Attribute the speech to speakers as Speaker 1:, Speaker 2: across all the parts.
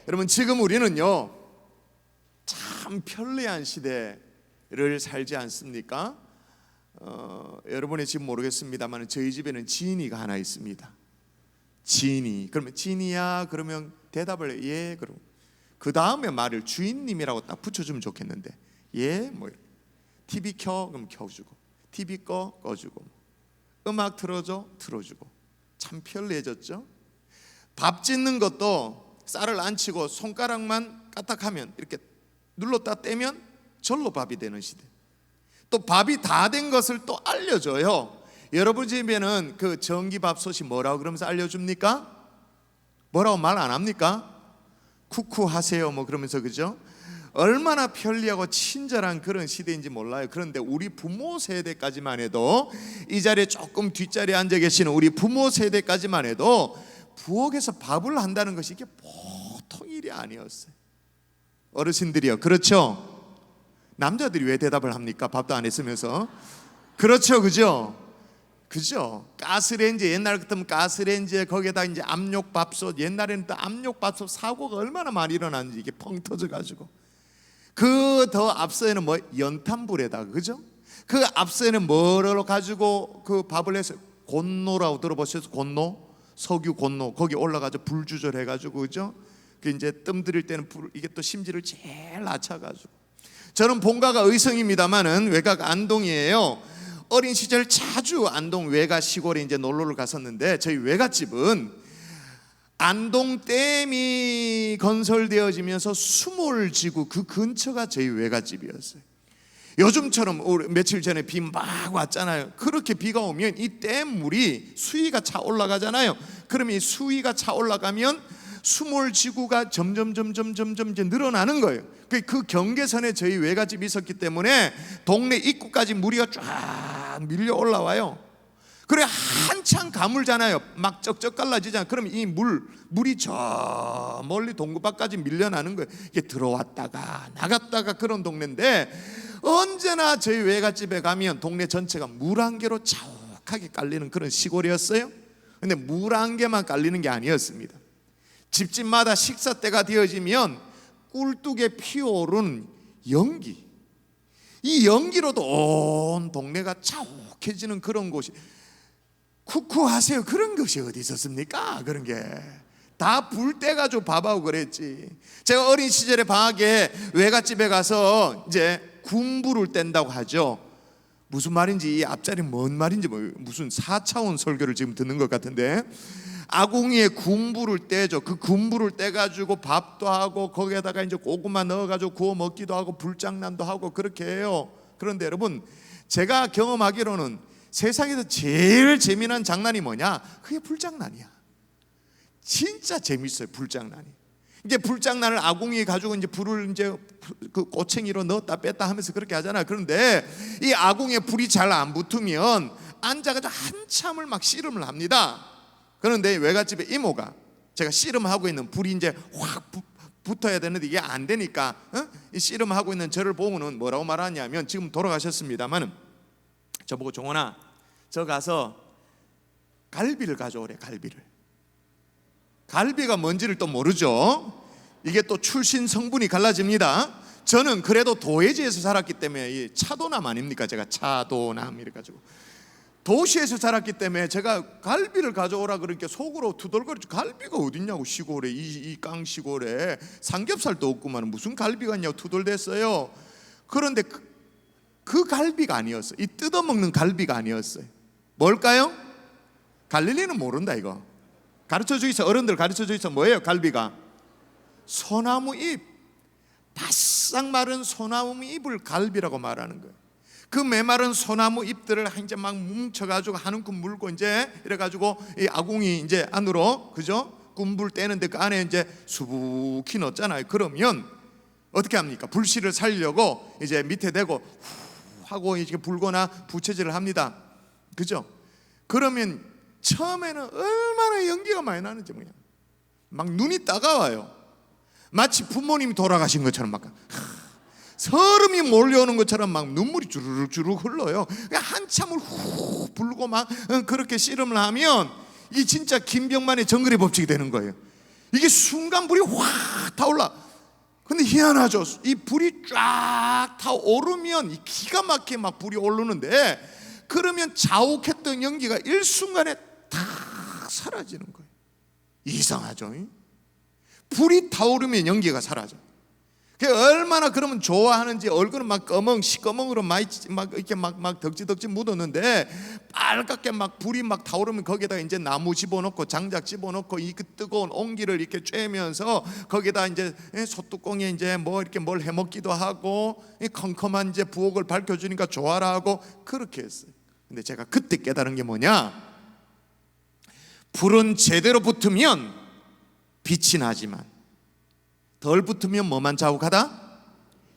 Speaker 1: 여러분, 지금 우리는요 참 편리한 시대를 살지 않습니까? 여러분이 지금 모르겠습니다만 저희 집에는 지인이가 하나 있습니다. 지인이. 그러면 지인이야 그러면 대답을 해. 예. 그럼 그 다음에 말을 주인님이라고 딱 붙여주면 좋겠는데, 예 뭐 이렇게. TV 켜 그럼 켜주고, TV 꺼주고, 음악 틀어줘 틀어주고. 참 편리해졌죠. 밥 짓는 것도 쌀을 안 치고 손가락만 까딱하면 이렇게 눌렀다 떼면 절로 밥이 되는 시대. 또 밥이 다 된 것을 또 알려줘요. 여러분 집에는 그 전기밥솥이 뭐라고 그러면서 알려줍니까? 뭐라고 말 안 합니까? 쿠쿠 하세요 뭐 그러면서, 그죠? 얼마나 편리하고 친절한 그런 시대인지 몰라요. 그런데 우리 부모 세대까지만 해도, 이 자리에 조금 뒷자리에 앉아 계시는 우리 부모 세대까지만 해도 부엌에서 밥을 한다는 것이 이게 보통 일이 아니었어요. 어르신들이요, 그렇죠? 남자들이 왜 대답을 합니까? 밥도 안 했으면서. 그렇죠, 그죠? 그죠? 가스레인지, 옛날 같으면 가스레인지에 거기에다 이제 압력밥솥, 옛날에는 또 압력밥솥 사고가 얼마나 많이 일어났는지, 이게 펑 터져가지고. 그 더 앞서에는 뭐 연탄불에다가, 그죠? 그 앞서에는 뭐로 가지고 그 밥을 해서, 곤노라고 들어보셨어요? 곤노? 석유 곤노. 거기 올라가서 불 조절해가지고, 그죠? 그 이제 뜸 들일 때는 불, 이게 또 심지를 제일 낮춰가지고. 저는 본가가 의성입니다만은 외가가 안동이에요. 어린 시절 자주 안동 외가 시골에 이제 놀러를 갔었는데, 저희 외갓집은 안동댐이 건설되어지면서 수몰지구 그 근처가 저희 외갓집이었어요. 요즘처럼 며칠 전에 비 막 왔잖아요. 그렇게 비가 오면 이 댐 물이 수위가 차 올라가잖아요. 그러면 이 수위가 차 올라가면 수몰지구가 점점 이제 늘어나는 거예요. 그 경계선에 저희 외갓집이 있었기 때문에 동네 입구까지 물이 쫙 밀려 올라와요. 그래 한참 가물잖아요. 막 쩍쩍 갈라지잖아요. 그럼 이 물이 저 멀리 동구밖까지 밀려나는 거예요. 이게 들어왔다가 나갔다가 그런 동네인데, 언제나 저희 외갓집에 가면 동네 전체가 물 한 개로 자욱하게 깔리는 그런 시골이었어요. 근데 물 한 개만 깔리는 게 아니었습니다. 집집마다 식사 때가 되어지면 꿀뚝에 피어오른 연기, 이 연기로도 온 동네가 자욱해지는 그런 곳이, 쿠쿠하세요 그런 것이 어디 있었습니까? 그런 게 다 불 떼가지고 밥하고 그랬지. 제가 어린 시절에 방학에 외갓집에 가서 이제 군불을 뗀다고 하죠. 무슨 말인지, 이 앞자리 뭔 말인지, 무슨 4차원 설교를 지금 듣는 것 같은데, 아궁이에 군불을 떼죠. 그 군불을 떼가지고 밥도 하고 거기에다가 이제 고구마 넣어가지고 구워 먹기도 하고 불장난도 하고 그렇게 해요. 그런데 여러분, 제가 경험하기로는 세상에서 제일 재미난 장난이 뭐냐? 그게 불장난이야. 진짜 재밌어요, 불장난이. 이제 불장난을 아궁이에 가지고 이제 불을 이제 그 꼬챙이로 넣었다 뺐다 하면서 그렇게 하잖아요. 그런데 이 아궁이에 불이 잘 안 붙으면 앉아가지고 한참을 막 씨름을 합니다. 그런데 외갓집에 이모가, 제가 씨름하고 있는 불이 이제 확 붙어야 되는데 이게 안 되니까 이 씨름하고 있는 저를 보고는 뭐라고 말하냐면, 지금 돌아가셨습니다만은 저보고, 종원아 저 가서 갈비를 가져오래. 갈비가 뭔지를 또 모르죠. 이게 또 출신 성분이 갈라집니다. 저는 그래도 도예지에서 살았기 때문에, 이 차도남 아닙니까? 제가 차도남 이래 가지고 도시에서 자랐기 때문에 제가 갈비를 가져오라 그러니까 속으로 투덜거리죠. 갈비가 어딨냐고, 시골에, 이 깡 시골에 삼겹살도 없구만 무슨 갈비가 있냐고 투덜댔어요. 그런데 그 갈비가 아니었어요. 이 뜯어먹는 갈비가 아니었어요. 뭘까요? 갈릴리는 모른다. 이거 가르쳐 주이소. 어른들 가르쳐 주이소. 뭐예요 갈비가? 소나무 잎, 바싹 마른 소나무 잎을 갈비라고 말하는 거예요. 그 메마른 소나무 잎들을 이제 막 뭉쳐가지고 한 움큼 물고 이제 이래가지고 이 아궁이 이제 안으로, 그죠? 군불 떼는데 그 안에 이제 수북히 넣었잖아요. 그러면 어떻게 합니까? 불씨를 살려고 이제 밑에 대고 후 하고 이렇게 불거나 부채질을 합니다. 그죠? 그러면 처음에는 얼마나 연기가 많이 나는지 그냥 막 눈이 따가워요. 마치 부모님이 돌아가신 것처럼 막 서름이 몰려오는 것처럼 막 눈물이 주르륵 흘러요. 한참을 후 불고 막 그렇게 씨름을 하면 이 진짜 김병만의 정글의 법칙이 되는 거예요. 이게 순간 불이 확 타올라. 근데 희한하죠. 이 불이 쫙 타오르면 이 기가 막히게 막 불이 오르는데, 그러면 자욱했던 연기가 일순간에 다 사라지는 거예요. 이상하죠. 불이 타오르면 연기가 사라져. 얼마나 그러면 좋아하는지. 얼굴은 막 시꺼먼으로 막 이렇게 막 덕지덕지 묻었는데, 빨갛게 막 불이 막 타오르면 거기에다 이제 나무 집어넣고 장작 집어넣고 이 그 뜨거운 온기를 이렇게 쬐면서 거기다 이제 소뚜껑에 이제 뭐 이렇게 뭘 해먹기도 하고, 이 컴컴한 이제 부엌을 밝혀주니까 좋아라 하고 그렇게 했어요. 근데 제가 그때 깨달은 게 뭐냐? 불은 제대로 붙으면 빛이 나지만 덜 붙으면 뭐만 자욱하다?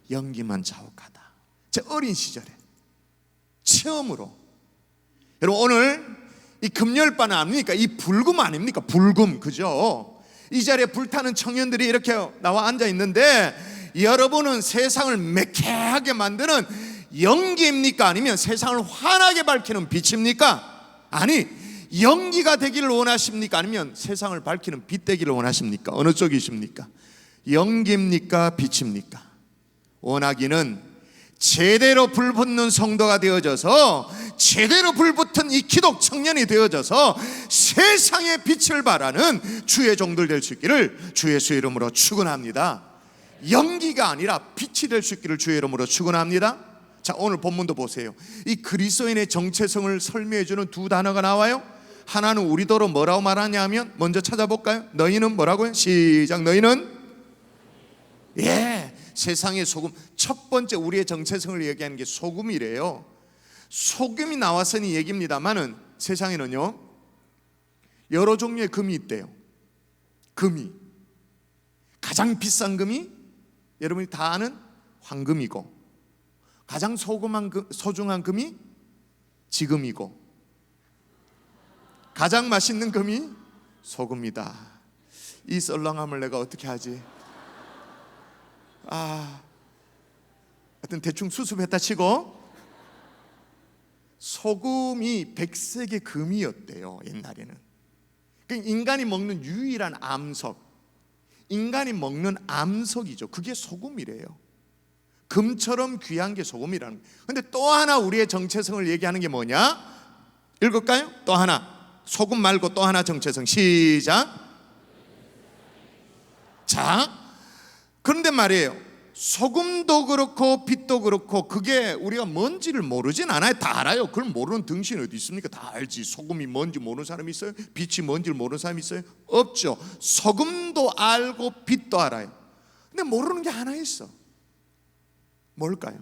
Speaker 1: 연기만 자욱하다. 제 어린 시절에 처음으로. 여러분, 오늘 이 금열반은 아닙니까? 이 불금 아닙니까? 불금, 그죠? 이 자리에 불타는 청년들이 이렇게 나와 앉아 있는데, 여러분은 세상을 매캐하게 만드는 연기입니까? 아니면 세상을 환하게 밝히는 빛입니까? 아니, 연기가 되기를 원하십니까? 아니면 세상을 밝히는 빛 되기를 원하십니까? 어느 쪽이십니까? 연기입니까? 빛입니까? 원하기는 제대로 불붙는 성도가 되어져서, 제대로 불붙은 이 기독 청년이 되어져서 세상의 빛을 발하는 주의 종들 될 수 있기를 주의 예수의 이름으로 축원합니다. 연기가 아니라 빛이 될 수 있기를 주의 이름으로 축원합니다. 자, 오늘 본문도 보세요. 이 그리스도인의 정체성을 설명해주는 두 단어가 나와요. 하나는 우리더러 뭐라고 말하냐면, 먼저 찾아볼까요? 너희는 뭐라고요? 시작. 너희는 세상의 소금. 첫 번째 우리의 정체성을 얘기하는 게 소금이래요. 소금이 나왔으니 얘기입니다만은, 세상에는요 여러 종류의 금이 있대요. 금이 가장 비싼 금이 여러분이 다 아는 황금이고, 가장 소중한 금이 지금이고, 가장 맛있는 금이 소금이다. 이 썰렁함을 내가 어떻게 하지? 하여튼 대충 수습했다 치고, 소금이 백색의 금이었대요, 옛날에는. 인간이 먹는 유일한 암석, 인간이 먹는 암석이죠. 그게 소금이래요. 금처럼 귀한 게 소금이라는 거예요. 근데 또 하나 우리의 정체성을 얘기하는 게 뭐냐? 읽을까요? 또 하나, 소금 말고 또 하나 정체성. 시작. 자, 그런데 말이에요, 소금도 그렇고 빛도 그렇고 그게 우리가 뭔지를 모르진 않아요. 다 알아요. 그걸 모르는 등신이 어디 있습니까? 다 알지. 소금이 뭔지 모르는 사람이 있어요? 빛이 뭔지를 모르는 사람이 있어요? 없죠. 소금도 알고 빛도 알아요. 근데 모르는 게 하나 있어. 뭘까요?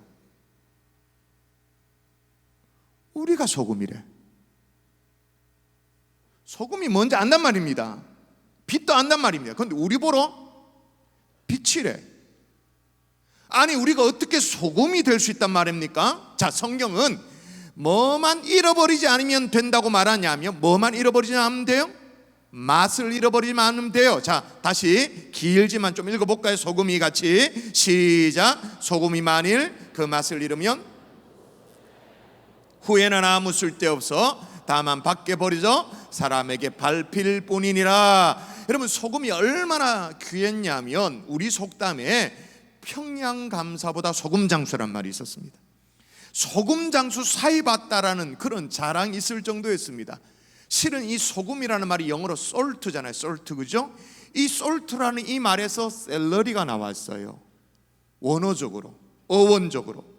Speaker 1: 우리가 소금이래. 소금이 뭔지 안단 말입니다. 빛도 안단 말입니다. 그런데 우리 보러 빛이래. 아니, 우리가 어떻게 소금이 될 수 있단 말입니까? 자, 성경은 뭐만 잃어버리지 않으면 된다고 말하냐면, 뭐만 잃어버리지 않으면 돼요? 맛을 잃어버리지 않으면 돼요. 자, 다시 길지만 좀 읽어볼까요? 소금이 같이. 시작. 소금이 만일 그 맛을 잃으면 후에는 아무 쓸데없어 다만 밖에 버리죠 사람에게 밟힐 뿐이니라. 여러분, 소금이 얼마나 귀했냐면, 우리 속담에 평양감사보다 소금장수란 말이 있었습니다. 소금장수 사입았다라는 그런 자랑이 있을 정도였습니다. 실은 이 소금이라는 말이 영어로 salt잖아요. salt, 그죠? 이 salt라는 이 말에서 샐러리가 나왔어요. 원어적으로, 어원적으로.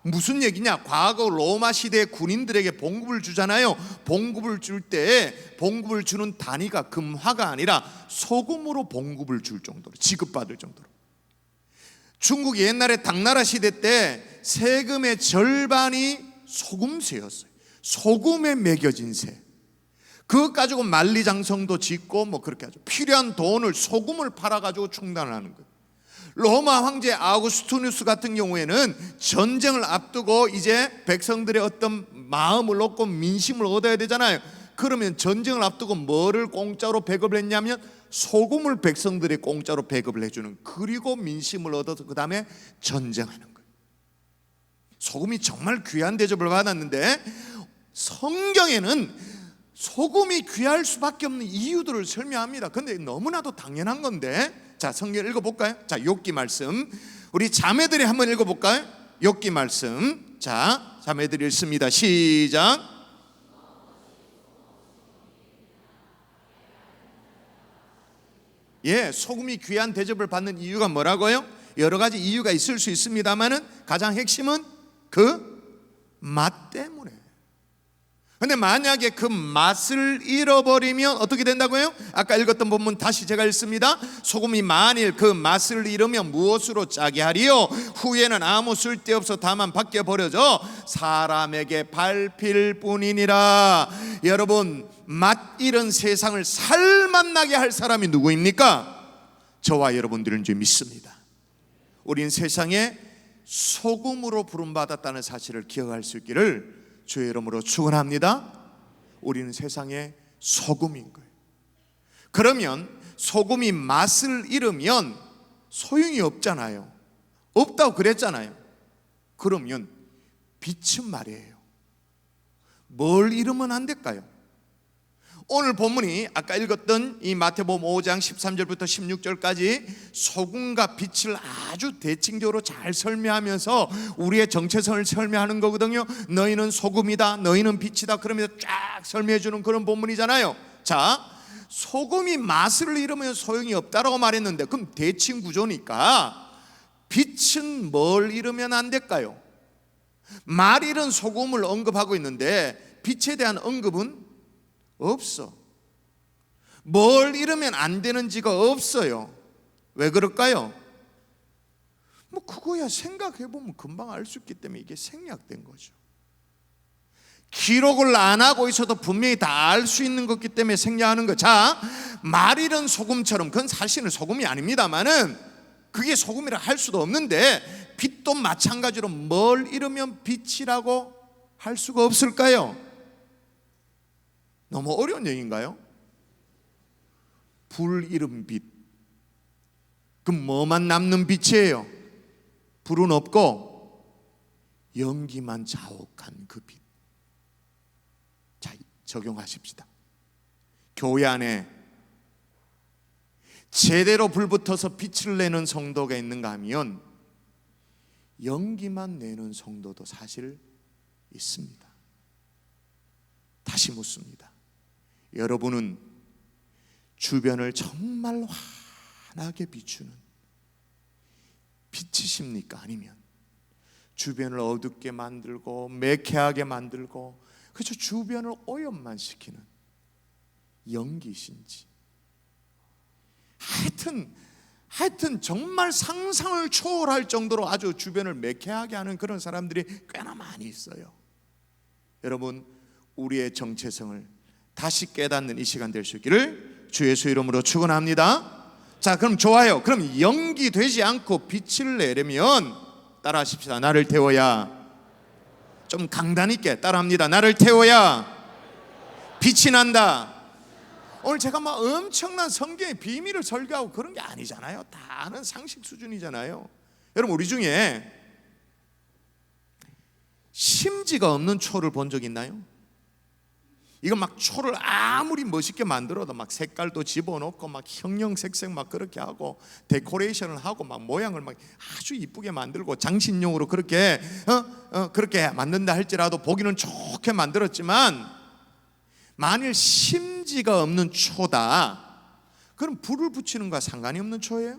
Speaker 1: 무슨 얘기냐? 과거 로마 시대 군인들에게 봉급을 주잖아요. 봉급을 줄 때 봉급을 주는 단위가 금화가 아니라 소금으로 봉급을 줄 정도로, 지급받을 정도로. 중국이 옛날에 당나라 시대 때 세금의 절반이 소금세였어요. 소금에 매겨진 세. 그것 가지고 만리장성도 짓고 뭐 그렇게 하죠. 필요한 돈을, 소금을 팔아가지고 충당을 하는 거예요. 로마 황제 아우구스투누스 같은 경우에는 전쟁을 앞두고 이제 백성들의 어떤 마음을 얻고 민심을 얻어야 되잖아요. 그러면 전쟁을 앞두고 뭐를 공짜로 배급을 했냐면 소금을 백성들이 공짜로 배급을 해주는, 그리고 민심을 얻어서 그 다음에 전쟁하는 거예요. 소금이 정말 귀한 대접을 받았는데, 성경에는 소금이 귀할 수밖에 없는 이유들을 설명합니다. 근데 너무나도 당연한 건데, 자, 성경 읽어볼까요? 자, 욥기 말씀 우리 자매들이 한번 읽어볼까요? 욥기 말씀, 자, 자매들이 읽습니다. 시작. 예, 소금이 귀한 대접을 받는 이유가 뭐라고요? 여러 가지 이유가 있을 수 있습니다만은 가장 핵심은 그 맛 때문에. 근데 만약에 그 맛을 잃어버리면 어떻게 된다고요? 아까 읽었던 본문 다시 제가 읽습니다. 소금이 만일 그 맛을 잃으면 무엇으로 짜게 하리요? 후에는 아무 쓸데없어 다만 밖에 버려져 사람에게 밟힐 뿐이니라. 여러분, 맛 잃은 세상을 살맛나게 할 사람이 누구입니까? 저와 여러분들인 줄 믿습니다. 우린 세상에 소금으로 부름받았다는 사실을 기억할 수 있기를 주의 이름으로 축원합니다. 우리는 세상의 소금인 거예요. 그러면 소금이 맛을 잃으면 소용이 없잖아요. 없다고 그랬잖아요. 그러면 빛은 말이에요. 뭘 잃으면 안 될까요? 오늘 본문이 아까 읽었던 이 마태복음 5장 13절부터 16절까지 소금과 빛을 아주 대칭적으로 잘 설명하면서 우리의 정체성을 설명하는 거거든요. 너희는 소금이다, 너희는 빛이다, 그러면서 쫙 설명해 주는 그런 본문이잖아요. 자, 소금이 맛을 잃으면 소용이 없다라고 말했는데, 그럼 대칭 구조니까 빛은 뭘 잃으면 안 될까요? 말 잃은 소금을 언급하고 있는데 빛에 대한 언급은 없어. 뭘 잃으면 안 되는지가 없어요. 왜 그럴까요? 뭐 그거야 생각해보면 금방 알 수 있기 때문에 이게 생략된 거죠. 기록을 안 하고 있어도 분명히 다 알 수 있는 거기 때문에 생략하는 거. 자, 말 잃은 소금처럼, 그건 사실은 소금이 아닙니다만은 그게 소금이라 할 수도 없는데, 빛도 마찬가지로 뭘 잃으면 빛이라고 할 수가 없을까요? 너무 어려운 얘기인가요? 불 잃은 빛. 그럼 뭐만 남는 빛이에요? 불은 없고 연기만 자욱한 그 빛. 자, 적용하십시다. 교회 안에 제대로 불 붙어서 빛을 내는 성도가 있는가 하면 연기만 내는 성도도 사실 있습니다. 다시 묻습니다. 여러분은 주변을 정말 환하게 비추는 빛이십니까? 아니면 주변을 어둡게 만들고 매캐하게 만들고 그저 주변을 오염만 시키는 연기신지. 하여튼 정말 상상을 초월할 정도로 아주 주변을 매캐하게 하는 그런 사람들이 꽤나 많이 있어요. 여러분, 우리의 정체성을 다시 깨닫는 이 시간 될 수 있기를 주 예수 이름으로 축원합니다. 자, 그럼 좋아요. 그럼 연기되지 않고 빛을 내려면 따라하십시다. 나를 태워야, 좀 강단 있게 따라합니다. 나를 태워야 빛이 난다. 오늘 제가 막 엄청난 성경의 비밀을 설교하고 그런 게 아니잖아요. 다 아는 상식 수준이잖아요. 여러분, 우리 중에 심지가 없는 초를 본 적 있나요? 이거 막 초를 아무리 멋있게 만들어도 막 색깔도 집어넣고 막 형형색색 막 그렇게 하고 데코레이션을 하고 막 모양을 막 아주 이쁘게 만들고 장신용으로 그렇게 그렇게 만든다 할지라도 보기는 좋게 만들었지만, 만일 심지가 없는 초다, 그럼 불을 붙이는 것과 상관이 없는 초예요?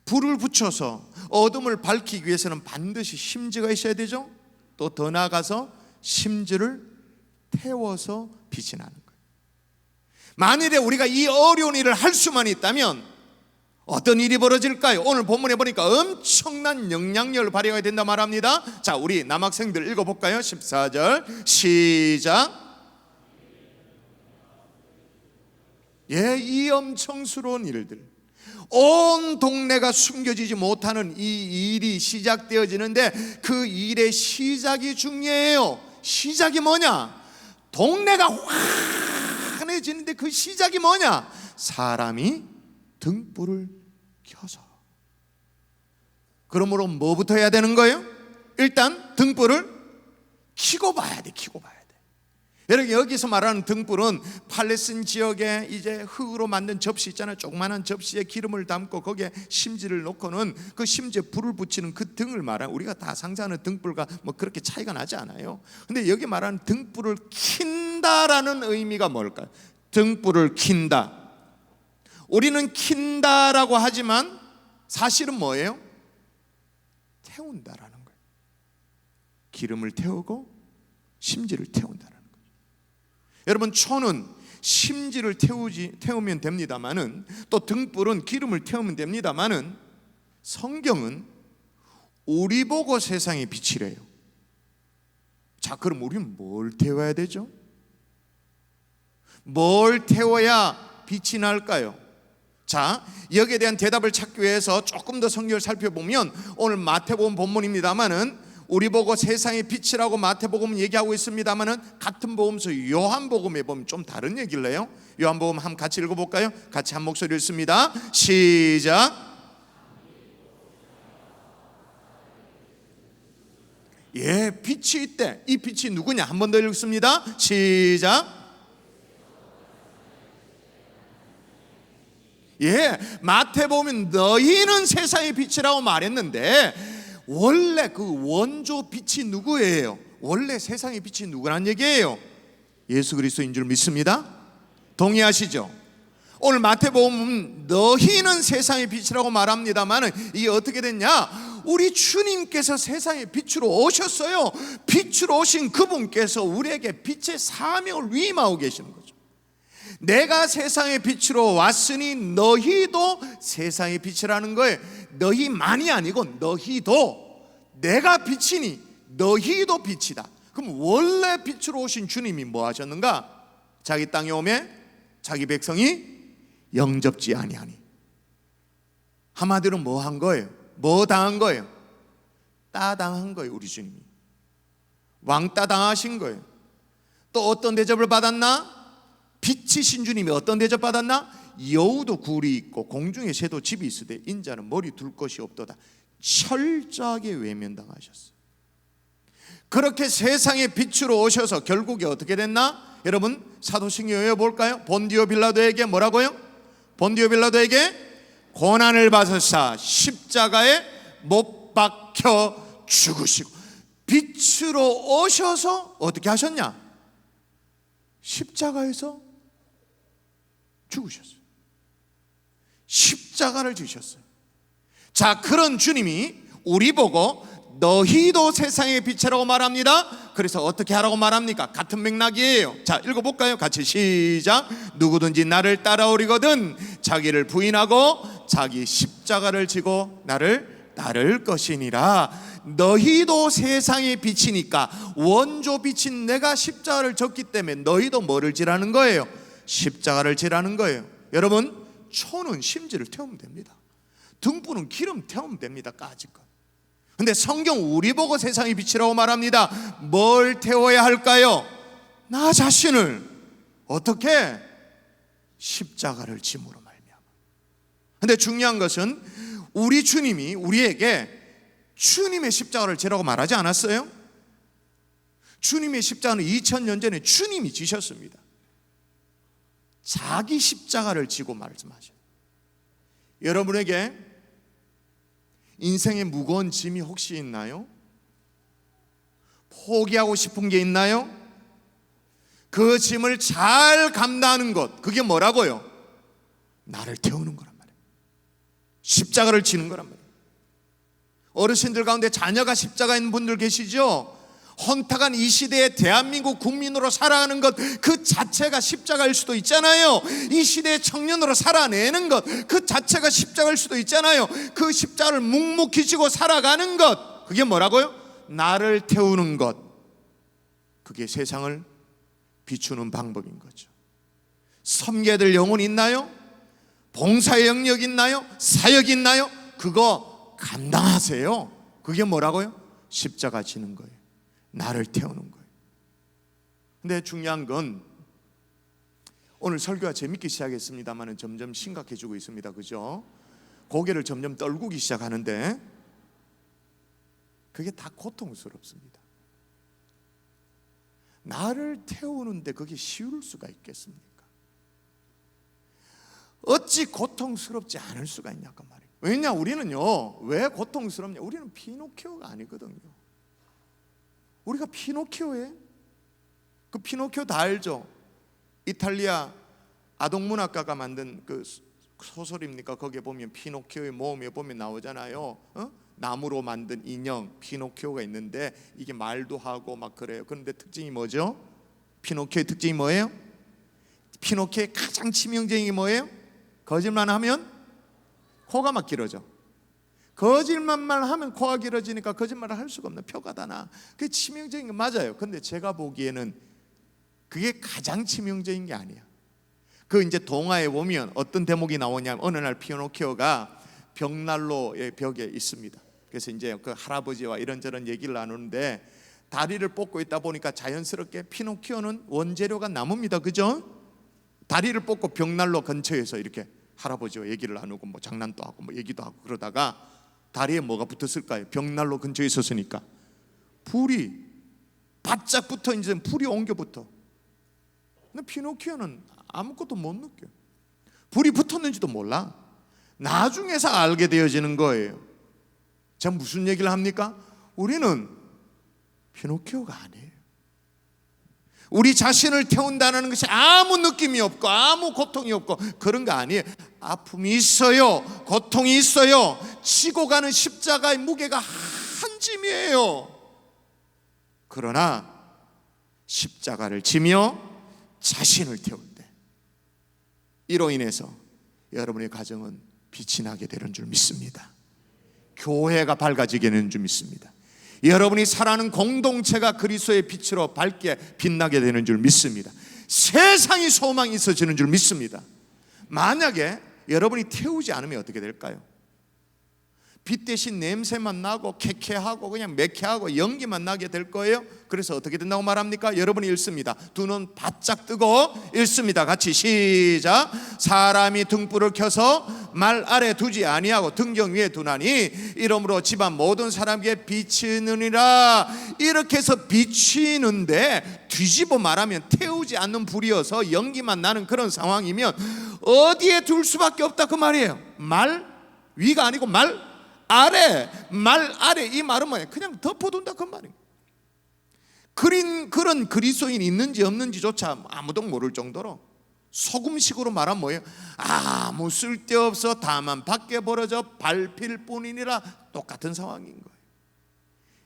Speaker 1: 불을 붙여서 어둠을 밝히기 위해서는 반드시 심지가 있어야 되죠. 또 더 나아가서 심지를 태워서 빛이 나는 거예요. 만일에 우리가 이 어려운 일을 할 수만 있다면 어떤 일이 벌어질까요? 오늘 본문에 보니까 엄청난 영향력을 발휘해야 된다 말합니다. 자, 우리 남학생들 읽어볼까요? 14절 시작. 예, 이 엄청스러운 일들, 온 동네가 숨겨지지 못하는 이 일이 시작되어지는데 그 일의 시작이 중요해요. 시작이 뭐냐? 동네가 환해지는데 그 시작이 뭐냐? 사람이 등불을 켜서. 그러므로 뭐부터 해야 되는 거예요? 일단 등불을 켜고 봐야 돼. 켜고 봐야 돼. 여러분, 여기서 말하는 등불은 팔레스틴 지역에 이제 흙으로 만든 접시 있잖아요. 조그마한 접시에 기름을 담고 거기에 심지를 놓고는 그 심지에 불을 붙이는 그 등을 말하는, 우리가 다 상상하는 등불과 뭐 그렇게 차이가 나지 않아요. 근데 여기 말하는 등불을 킨다라는 의미가 뭘까요? 등불을 킨다. 우리는 킨다라고 하지만 사실은 뭐예요? 태운다라는 거예요. 기름을 태우고 심지를 태운다라는 거예요. 여러분, 초는 심지를 태우면 됩니다만은, 또 등불은 기름을 태우면 됩니다만은, 성경은 우리 보고 세상에 빛이래요. 자, 그럼 우리는 뭘 태워야 되죠? 뭘 태워야 빛이 날까요? 자, 여기에 대한 대답을 찾기 위해서 조금 더 성경을 살펴보면, 오늘 마태복음 본문입니다만은 우리 보고 세상의 빛이라고 마태복음은 얘기하고 있습니다만은, 같은 복음서 요한복음에 보면 좀 다른 얘기를 해요. 요한복음 한번 같이 읽어볼까요? 같이 한 목소리 읽습니다. 시작. 예, 빛이 있대. 이 빛이 누구냐? 한 번 더 읽습니다. 시작. 예, 마태복음은 너희는 세상의 빛이라고 말했는데, 원래 그 원조 빛이 누구예요? 원래 세상의 빛이 누구란 얘기예요? 예수 그리스도인 줄 믿습니다. 동의하시죠? 오늘 마태복음은 너희는 세상의 빛이라고 말합니다만, 이게 어떻게 됐냐? 우리 주님께서 세상의 빛으로 오셨어요. 빛으로 오신 그분께서 우리에게 빛의 사명을 위임하고 계시는 거죠. 내가 세상의 빛으로 왔으니 너희도 세상의 빛이라는 거예요. 너희만이 아니고 너희도, 내가 빛이니 너희도 빛이다. 그럼 원래 빛으로 오신 주님이 뭐 하셨는가? 자기 땅에 오매 자기 백성이 영접지 아니하니. 한마디로 뭐 한 거예요? 뭐 당한 거예요? 따당한 거예요. 우리 주님이 왕따 당하신 거예요. 또 어떤 대접을 받았나? 빛이신 주님이 어떤 대접 받았나? 여우도 굴이 있고 공중에 새도 집이 있으되 인자는 머리 둘 것이 없도다. 철저하게 외면당하셨어요. 그렇게 세상의 빛으로 오셔서 결국에 어떻게 됐나? 여러분, 사도행전 외워볼까요? 본디오 빌라도에게 뭐라고요? 본디오 빌라도에게 고난을 받으사 십자가에 못 박혀 죽으시고, 빛으로 오셔서 어떻게 하셨냐? 십자가에서 죽으셨어요. 십자가를 지셨어요. 자, 그런 주님이 우리 보고 너희도 세상의 빛이라고 말합니다. 그래서 어떻게 하라고 말합니까? 같은 맥락이에요. 자, 읽어볼까요? 같이 시작. 누구든지 나를 따라오리거든 자기를 부인하고 자기 십자가를 지고 나를 따를 것이니라. 너희도 세상의 빛이니까, 원조 빛인 내가 십자가를 졌기 때문에 너희도 뭐를 지라는 거예요? 십자가를 지라는 거예요. 여러분, 초는 심지를 태우면 됩니다. 등불은 기름 태우면 됩니다. 까짓 것. 근데 성경 우리 보고 세상의 빛이라고 말합니다. 뭘 태워야 할까요? 나 자신을. 어떻게? 십자가를 짐으로 말미암아. 근데 중요한 것은 우리 주님이 우리에게 주님의 십자가를 지라고 말하지 않았어요? 주님의 십자가는 2000년 전에 주님이 지셨습니다. 자기 십자가를 지고 말씀하셔요. 여러분에게 인생의 무거운 짐이 혹시 있나요? 포기하고 싶은 게 있나요? 그 짐을 잘 감당하는 것, 그게 뭐라고요? 나를 태우는 거란 말이에요. 십자가를 지는 거란 말이에요. 어르신들 가운데 자녀가 십자가 있는 분들 계시죠? 헌탁한 이 시대에 대한민국 국민으로 살아가는 것 그 자체가 십자가일 수도 있잖아요. 이 시대의 청년으로 살아내는 것 그 자체가 십자가일 수도 있잖아요. 그 십자가를 묵묵히 지고 살아가는 것, 그게 뭐라고요? 나를 태우는 것. 그게 세상을 비추는 방법인 거죠. 섬겨야 될 영혼 있나요? 봉사의 영역 있나요? 사역 있나요? 그거 감당하세요. 그게 뭐라고요? 십자가 지는 거예요. 나를 태우는 거예요. 근데 중요한 건, 오늘 설교가 재밌게 시작했습니다만 점점 심각해지고 있습니다. 그죠? 고개를 점점 떨구기 시작하는데 그게 다 고통스럽습니다. 나를 태우는데 그게 쉬울 수가 있겠습니까? 어찌 고통스럽지 않을 수가 있냐 그 말이에요. 왜냐, 우리는요, 왜 고통스럽냐? 우리는 피노키오가 아니거든요. 우리가 피노키오에, 그 피노키오 다 알죠? 이탈리아 아동문학가가 만든 그 소설입니까? 거기에 보면 피노키오의 모험에 보면 나오잖아요. 나무로 만든 인형 피노키오가 있는데 이게 말도 하고 막 그래요. 그런데 특징이 뭐죠? 피노키오의 특징이 뭐예요? 피노키오의 가장 치명적인 게 뭐예요? 거짓말 하면 코가 막 길어져. 거짓말만 하면 코가 길어지니까 거짓말을 할 수가 없는, 표가 다 나. 그게 치명적인 게 맞아요. 근데 제가 보기에는 그게 가장 치명적인 게 아니야. 그 이제 동화에 보면 어떤 대목이 나오냐면, 어느 날 피노키오가 벽난로의 벽에 있습니다. 그래서 이제 그 할아버지와 이런저런 얘기를 나누는데, 다리를 뽑고 있다 보니까 자연스럽게, 피노키오는 원재료가 나무입니다, 그죠? 다리를 뽑고 벽난로 근처에서 이렇게 할아버지와 얘기를 나누고 뭐 장난도 하고 뭐 얘기도 하고 그러다가 다리에 뭐가 붙었을까요? 벽난로 근처에 있었으니까 불이 바짝 붙어, 이제 불이 옮겨 붙어. 근데 피노키오는 아무것도 못 느껴. 불이 붙었는지도 몰라. 나중에서 알게 되어지는 거예요. 제가 무슨 얘기를 합니까? 우리는 피노키오가 아니에요. 우리 자신을 태운다는 것이 아무 느낌이 없고 아무 고통이 없고 그런 거 아니에요. 아픔이 있어요. 고통이 있어요. 지고 가는 십자가의 무게가 한 짐이에요. 그러나 십자가를 지며 자신을 태운대. 이로 인해서 여러분의 가정은 빛이 나게 되는 줄 믿습니다. 교회가 밝아지게 되는 줄 믿습니다. 여러분이 살아가는 공동체가 그리스도의 빛으로 밝게 빛나게 되는 줄 믿습니다. 세상이 소망이 있어지는 줄 믿습니다. 만약에 여러분이 태우지 않으면 어떻게 될까요? 빛 대신 냄새만 나고 쾌쾌하고 그냥 매캐하고 연기만 나게 될 거예요. 그래서 어떻게 된다고 말합니까? 여러분이 읽습니다. 두 눈 바짝 뜨고 읽습니다. 같이 시작. 사람이 등불을 켜서 말 아래 두지 아니하고 등경 위에 두나니 이러므로 집안 모든 사람에게 비치느니라. 이렇게 해서 비치는데 뒤집어 말하면 태우지 않는 불이어서 연기만 나는 그런 상황이면 어디에 둘 수밖에 없다 그 말이에요. 말 위가 아니고 말 아래, 말 아래. 이 말은 뭐예요? 그냥 덮어둔다 그 말이에요. 그런 그리스도인이 있는지 없는지조차 아무도 모를 정도로 소금식으로 말하면 뭐예요? 아무 쓸데없어 다만 밖에 벌어져 밟힐 뿐이니라. 똑같은 상황인 거예요.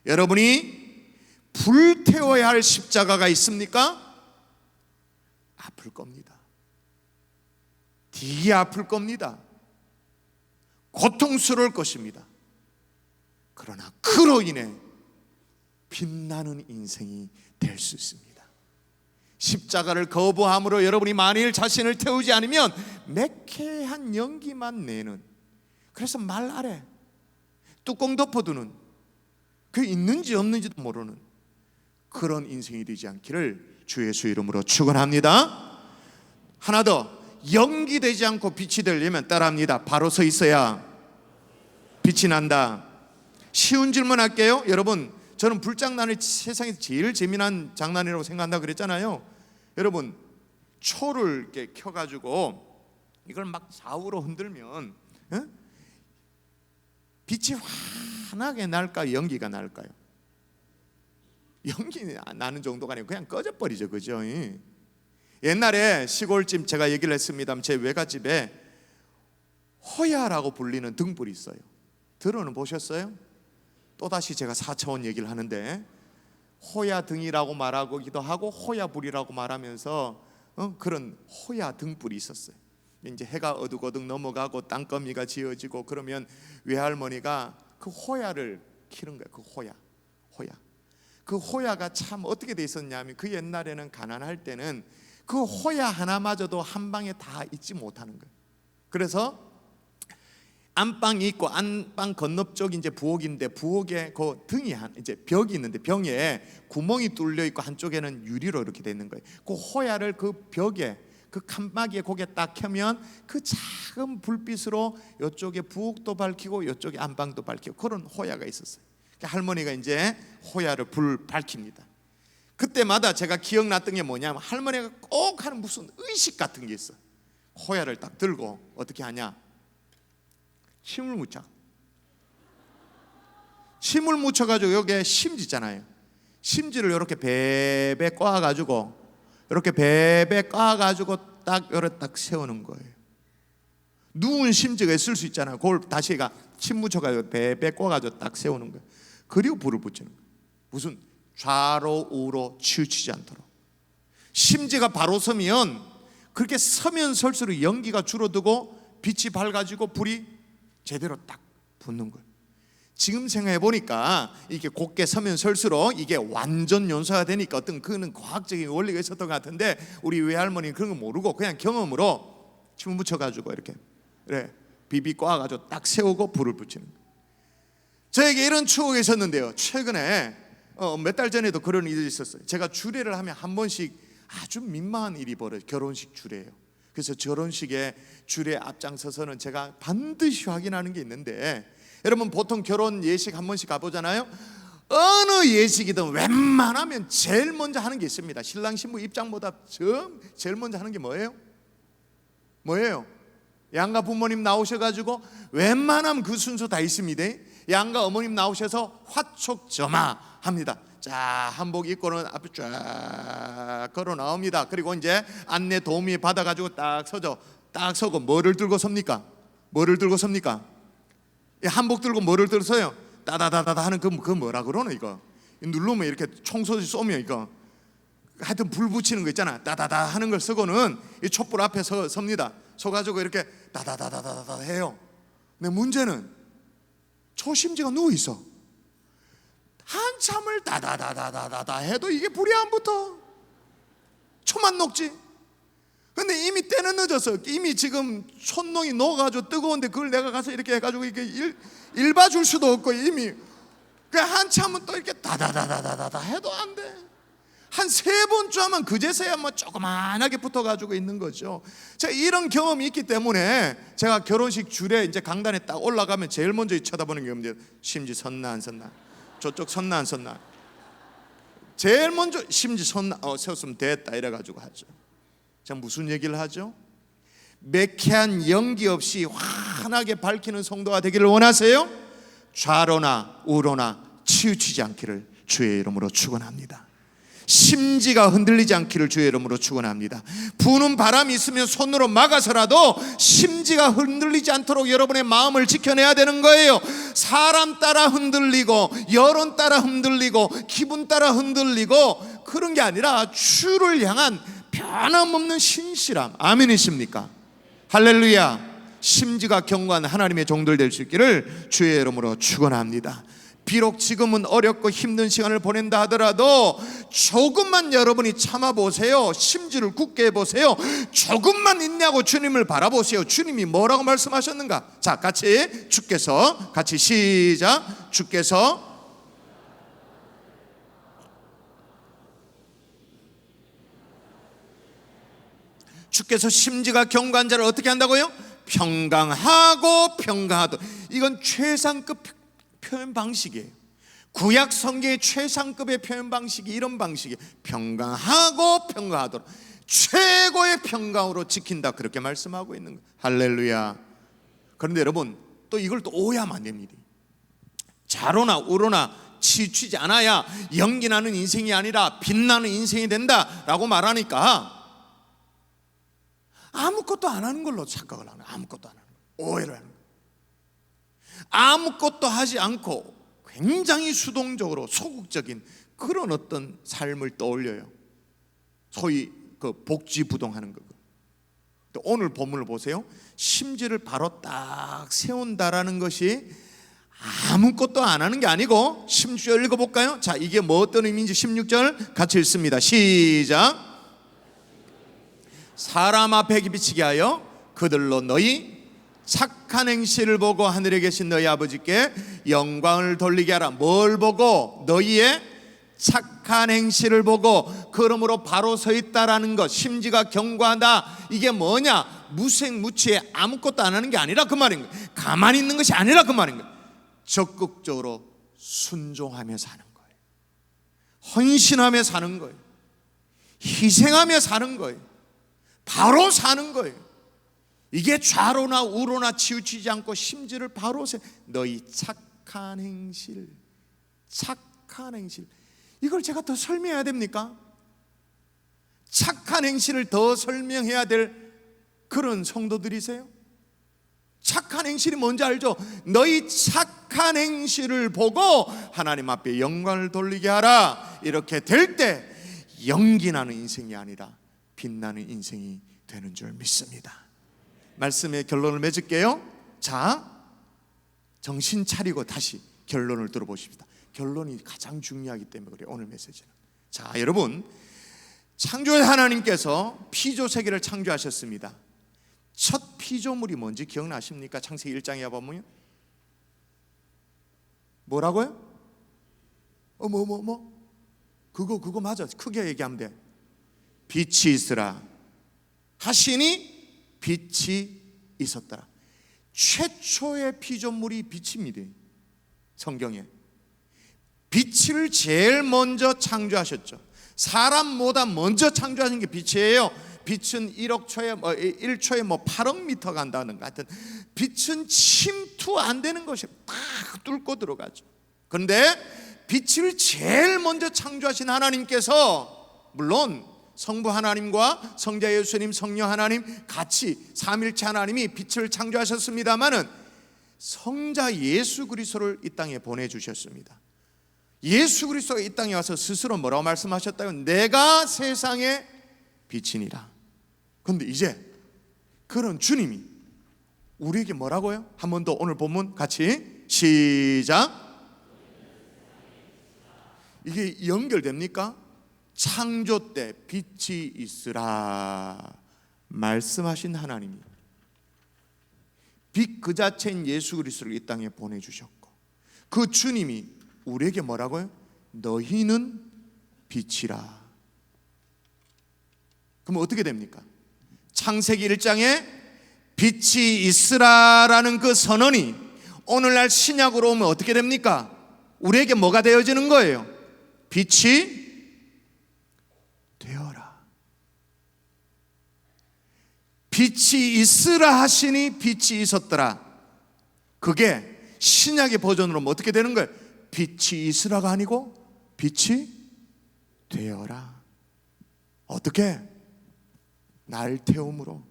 Speaker 1: 여러분이 불태워야 할 십자가가 있습니까? 아플 겁니다. 되게 아플 겁니다. 고통스러울 것입니다. 그러나 그로 인해 빛나는 인생이 될 수 있습니다. 십자가를 거부함으로 여러분이 만일 자신을 태우지 않으면 매캐한 연기만 내는, 그래서 말 아래 뚜껑 덮어두는, 그게 있는지 없는지도 모르는 그런 인생이 되지 않기를 주 예수 이름으로 축원합니다. 하나 더, 연기되지 않고 빛이 되려면 따라합니다. 바로 서 있어야 빛이 난다. 쉬운 질문 할게요. 여러분, 저는 불장난을 세상에서 제일 재미난 장난이라고 생각한다고 그랬잖아요. 여러분, 초를 이렇게 켜가지고 이걸 막 좌우로 흔들면 빛이 환하게 날까요? 연기가 날까요? 연기 나는 정도가 아니고 그냥 꺼져버리죠, 그죠? 옛날에 시골집 제가 얘기를 했습니다. 제 외갓집에 호야라고 불리는 등불이 있어요. 들어는 보셨어요? 또다시 제가 4차원 얘기를 하는데, 호야 등이라고 말하기도 하고 호야불이라고 말하면서 그런 호야 등불이 있었어요. 이제 해가 어둑어둑 넘어가고 땅거미가 지어지고 그러면 외할머니가 그 호야를 키는 거예요. 그 호야. 그 호야가 참 어떻게 돼 있었냐면, 그 옛날에는 가난할 때는 그 호야 하나마저도 한 방에 다 잊지 못하는 거예요. 그래서 안방이 있고 안방 건너쪽 이제 부엌인데, 부엌에 그 등이 이제 벽이 있는데 병에 구멍이 뚫려 있고 한쪽에는 유리로 이렇게 돼 있는 거예요. 그 호야를 그 벽에, 그 칸막이에 고개 딱 켜면 그 작은 불빛으로 이쪽에 부엌도 밝히고 이쪽에 안방도 밝히고 그런 호야가 있었어요. 할머니가 이제 호야를 불 밝힙니다. 그때마다 제가 기억났던 게 뭐냐면 할머니가 꼭 하는 무슨 의식 같은 게 있어. 호야를 딱 들고 어떻게 하냐, 침을 묻혀. 침을 묻혀가지고 여기에 심지 있잖아요. 심지를 이렇게 베베 꽈가지고 이렇게 베베 꽈가지고 딱 이렇게 딱 세우는 거예요. 누운 심지가 있을 수 있잖아요. 그걸 다시가 침 묻혀가지고 베베 꽈가지고 딱 세우는 거예요. 그리고 불을 붙이는 거예요. 무슨 좌로 우로 치우치지 않도록. 심지가 바로 서면 그렇게 서면 설수록 연기가 줄어들고 빛이 밝아지고 불이 제대로 딱 붙는 거예요. 지금 생각해 보니까 이게 곧게 서면 설수록 이게 완전 연소가 되니까 어떤 그는 과학적인 원리가 있었던 것 같은데, 우리 외할머니는 그런 거 모르고 그냥 경험으로 침 묻혀가지고 이렇게 그래 비비 꽈가지고 딱 세우고 불을 붙이는 거예요. 저에게 이런 추억이 있었는데요. 최근에 몇 달 전에도 그런 일이 있었어요. 제가 주례를 하면 한 번씩 아주 민망한 일이 벌어요. 결혼식 주례예요. 그래서 결혼식에 주례 앞장서서는 제가 반드시 확인하는 게 있는데, 여러분 보통 결혼 예식 한 번씩 가보잖아요. 어느 예식이든 웬만하면 제일 먼저 하는 게 있습니다. 신랑 신부 입장보다 제일 먼저 하는 게 뭐예요? 양가 부모님 나오셔가지고 웬만하면 그 순서 다 있습니다. 양가 어머님 나오셔서 화촉점화 합니다. 자, 한복 입고는 앞에 쫙 걸어 나옵니다. 그리고 이제 안내 도우미 받아가지고 딱 서죠. 딱 서고 뭐를 들고 섭니까? 한복 들고 뭐를 들고 서요? 따다다다다 하는 그 뭐라 그러나 이거? 누르면 이렇게 총소리 쏘면 이거 하여튼 불 붙이는 거 있잖아. 따다다 하는 걸 쓰고는 이 촛불 앞에 섭니다. 서가지고 이렇게 따다다다다다 해요. 근데 문제는 초심지가 누워 있어. 한참을 다다다다다다 해도 이게 불이 안 붙어. 초만 녹지. 근데 이미 때는 늦었어. 이미 지금 촛농이 녹아가지고 뜨거운데 그걸 내가 가서 이렇게 해가지고 이렇게 일 봐줄 수도 없고, 이미 그 한참은 또 이렇게 다다다다다다 해도 안 돼. 한 3번쯤 하면 그제서야 뭐 조그만하게 붙어가지고 있는 거죠. 제가 이런 경험이 있기 때문에 제가 결혼식 줄에 이제 강단에 딱 올라가면 제일 먼저 쳐다보는 게 뭐냐, 심지 섰나 안 섰나, 저쪽 섰나 안 섰나, 제일 먼저 심지 섰나, 섰으면 됐다 이래가지고 하죠. 자, 무슨 얘기를 하죠? 매캐한 연기 없이 환하게 밝히는 성도가 되기를 원하세요? 좌로나 우로나 치우치지 않기를 주의 이름으로 축원합니다. 심지가 흔들리지 않기를 주의 이름으로 축원합니다. 부는 바람이 있으면 손으로 막아서라도 심지가 흔들리지 않도록 여러분의 마음을 지켜내야 되는 거예요. 사람 따라 흔들리고 여론 따라 흔들리고 기분 따라 흔들리고 그런 게 아니라 주를 향한 변함없는 신실함. 아멘이십니까? 할렐루야. 심지가 견고한 하나님의 종들 될 수 있기를 주의 이름으로 축원합니다. 비록 지금은 어렵고 힘든 시간을 보낸다 하더라도 조금만 여러분이 참아보세요. 심지를 굳게 해보세요. 조금만 인내하고 주님을 바라보세요. 주님이 뭐라고 말씀하셨는가? 자, 같이 주께서, 같이 시작. 주께서 심지가 견고한 자를 어떻게 한다고요? 평강하고 평강하도록. 이건 최상급 표현 방식이에요. 구약 성경의 최상급의 표현 방식이 이런 방식이에요. 평강하고 평강하도록, 최고의 평강으로 지킨다, 그렇게 말씀하고 있는 거예요. 할렐루야. 그런데 여러분 또 이걸 또 오해하면 안 됩니다. 좌로나 우로나 치우치지 않아야 연기나는 인생이 아니라 빛나는 인생이 된다라고 말하니까 아무것도 안 하는 걸로 착각을 하는 거예요. 아무것도 안 하는 거예요. 오해를 하는 거예요. 아무것도 하지 않고 굉장히 수동적으로 소극적인 그런 어떤 삶을 떠올려요. 소위 그 복지부동하는 거. 오늘 본문을 보세요. 심지를 바로 딱 세운다라는 것이 아무것도 안 하는 게 아니고, 16절 읽어볼까요? 자, 이게 뭐 어떤 의미인지 16절 같이 읽습니다. 시작. 사람 앞에 비치게 하여 그들로 너희 착한 행실을 보고 하늘에 계신 너희 아버지께 영광을 돌리게 하라. 뭘 보고? 너희의 착한 행실을 보고. 그러므로 바로 서 있다라는 것, 심지가 견고하다, 이게 뭐냐? 무색무취에 아무것도 안 하는 게 아니라 그 말인 거예요. 가만히 있는 것이 아니라 그 말인 거예요. 적극적으로 순종하며 사는 거예요. 헌신하며 사는 거예요. 희생하며 사는 거예요. 바로 사는 거예요. 이게 좌로나 우로나 치우치지 않고 심지를 바로 너희 착한 행실, 착한 행실. 이걸 제가 더 설명해야 됩니까? 착한 행실을 더 설명해야 될 그런 성도들이세요? 착한 행실이 뭔지 알죠? 너희 착한 행실을 보고 하나님 앞에 영광을 돌리게 하라. 이렇게 될 때 연기나는 인생이 아니라 빛나는 인생이 되는 줄 믿습니다. 말씀의 결론을 맺을게요. 자, 정신 차리고 다시 결론을 들어보십시다. 결론이 가장 중요하기 때문에 그래요, 오늘 메시지는. 자, 여러분, 창조의 하나님께서 피조 세계를 창조하셨습니다. 첫 피조물이 뭔지 기억나십니까? 창세기 1장에 보면 뭐라고요? 그거 맞아. 크게 얘기하면 돼. 빛이 있으라 하시니 빛이 있었더라. 최초의 피조물이 빛입니다. 성경에 빛을 제일 먼저 창조하셨죠. 사람보다 먼저 창조하신 게 빛이에요. 빛은 1초에 8억 미터 간다는 것 같은, 빛은 침투 안 되는 것이 딱 뚫고 들어가죠. 그런데 빛을 제일 먼저 창조하신 하나님께서, 물론 성부 하나님과 성자 예수님, 성령 하나님 같이 삼일체 하나님이 빛을 창조하셨습니다마는 성자 예수 그리스도를 이 땅에 보내주셨습니다. 예수 그리스도가 이 땅에 와서 스스로 뭐라고 말씀하셨다고요? 내가 세상의 빛이니라. 그런데 이제 그런 주님이 우리에게 뭐라고요? 한 번 더 오늘 본문 같이 시작. 이게 연결됩니까? 창조 때 빛이 있으라 말씀하신 하나님이 빛 그 자체인 예수 그리스도를 이 땅에 보내주셨고, 그 주님이 우리에게 뭐라고요? 너희는 빛이라. 그럼 어떻게 됩니까? 창세기 1장에 빛이 있으라라는 그 선언이 오늘날 신약으로 오면 어떻게 됩니까? 우리에게 뭐가 되어지는 거예요? 빛이 되어라. 빛이 있으라 하시니 빛이 있었더라. 그게 신약의 버전으로 뭐 어떻게 되는 거예요? 빛이 있으라가 아니고 빛이 되어라. 어떻게? 날 태움으로,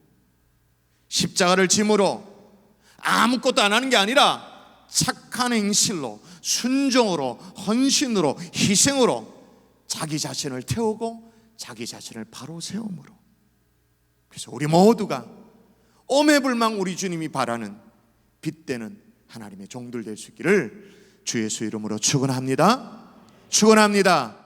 Speaker 1: 십자가를 짐으로, 아무것도 안 하는 게 아니라 착한 행실로, 순종으로, 헌신으로, 희생으로 자기 자신을 태우고 자기 자신을 바로 세움으로. 그래서 우리 모두가 오매불망 우리 주님이 바라는 빛되는 하나님의 종들 될 수 있기를 주 예수 이름으로 축원합니다. 축원합니다.